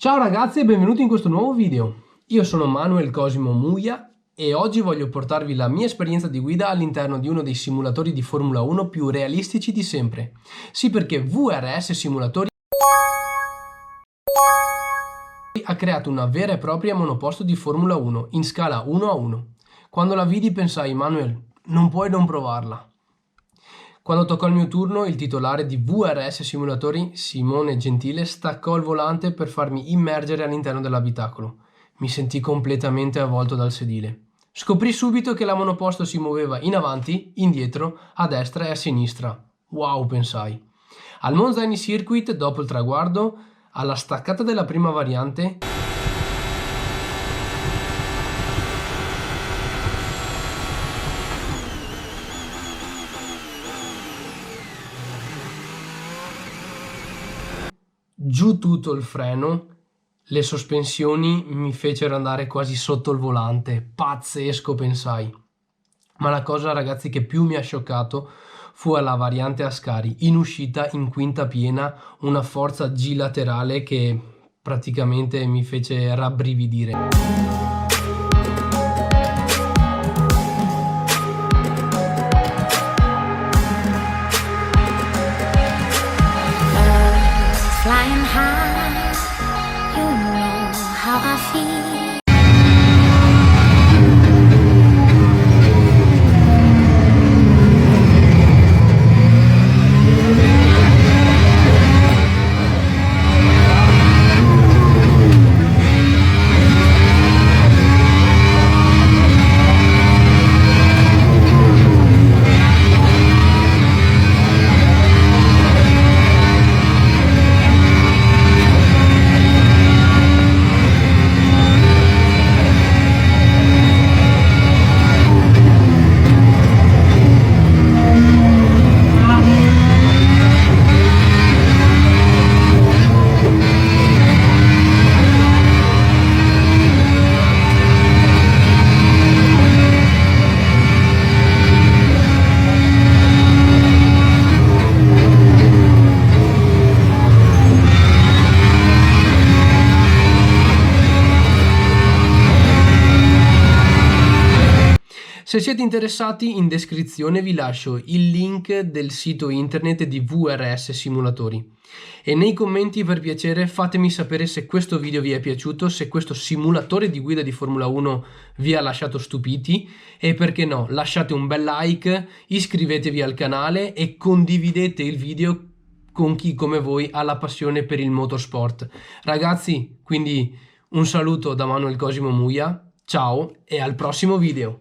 Ciao ragazzi e benvenuti in questo nuovo video. Io sono Manuel Cosimo Muia e oggi voglio portarvi la mia esperienza di guida all'interno di uno dei simulatori di Formula 1 più realistici di sempre. Sì, perché VRS Simulatori ha creato una vera e propria monoposto di Formula 1 in scala 1:1. Quando la vidi pensai, Manuel, non puoi non provarla. Quando toccò il mio turno, il titolare di VRS Simulatori, Simone Gentile, staccò il volante per farmi immergere all'interno dell'abitacolo. Mi sentii completamente avvolto dal sedile. Scoprì subito che la monoposto si muoveva in avanti, indietro, a destra e a sinistra. Wow, pensai. Al Monza Any Circuit, dopo il traguardo, alla staccata della prima variante, giù tutto il freno, le sospensioni mi fecero andare quasi sotto il volante. Pazzesco, pensai. Ma la cosa, ragazzi, che più mi ha scioccato fu alla variante Ascari, in uscita in quinta piena, una forza G laterale che praticamente mi fece rabbrividire. Flying high, you know how I feel. Se siete interessati, in descrizione vi lascio il link del sito internet di VRS Simulatori e nei commenti, per piacere, fatemi sapere se questo video vi è piaciuto, se questo simulatore di guida di Formula 1 vi ha lasciato stupiti e, perché no, lasciate un bel like, iscrivetevi al canale e condividete il video con chi come voi ha la passione per il motorsport. Ragazzi, quindi un saluto da Manuel Cosimo Muia, ciao e al prossimo video!